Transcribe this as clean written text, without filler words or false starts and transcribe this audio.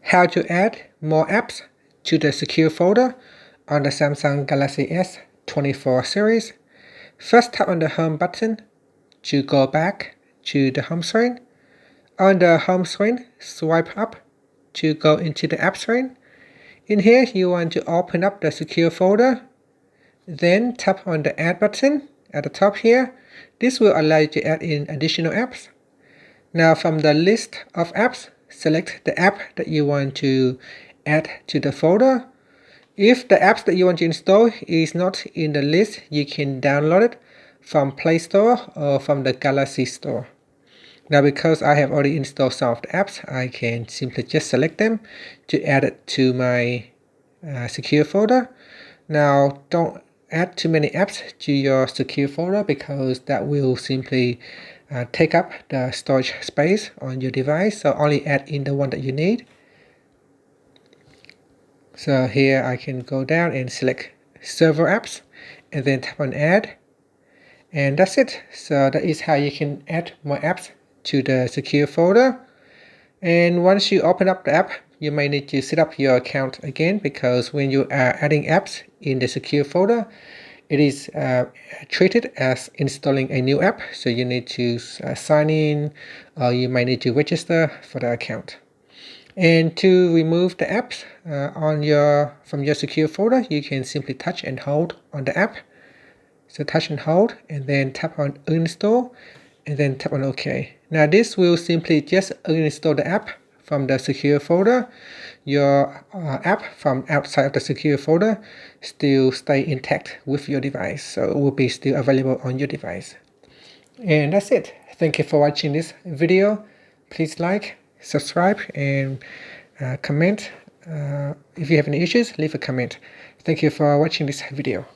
How to add more apps to the secure folder on the Samsung Galaxy S24 series. First, tap on the home button to go back to the home screen. On the home screen, swipe up to go into the app screen. In here, you want to open up the secure folder. Then tap on the add button at the top here. This will allow you to add in additional apps. Now from the list of apps, select the app that you want to add to the folder. If the apps that you want to install is not in the list, you can download it from Play Store or from the Galaxy Store. Now because I have already installed some of the apps, I can simply just select them to add it to my secure folder. Now don't add too many apps to your secure folder because that will simply take up the storage space on your device, so only add in the one that you need. So here I can go down and select server apps and then tap on add, and that's it. So that is how you can add more apps to the secure folder. And once you open up the app, you may need to set up your account again, because when you are adding apps in the secure folder, it is treated as installing a new app, so you need to sign in, or you might need to register for the account. And to remove the apps from your secure folder, you can simply touch and hold on the app. So touch and hold, and then tap on uninstall, and then tap on OK. Now this will simply just uninstall the app from the secure folder. Your app from outside of the secure folder still stay intact with your device, so it will be still available on your device. And that's it. Thank you for watching this video. Please like, subscribe, and comment. If you have any issues, leave a comment. Thank you for watching this video.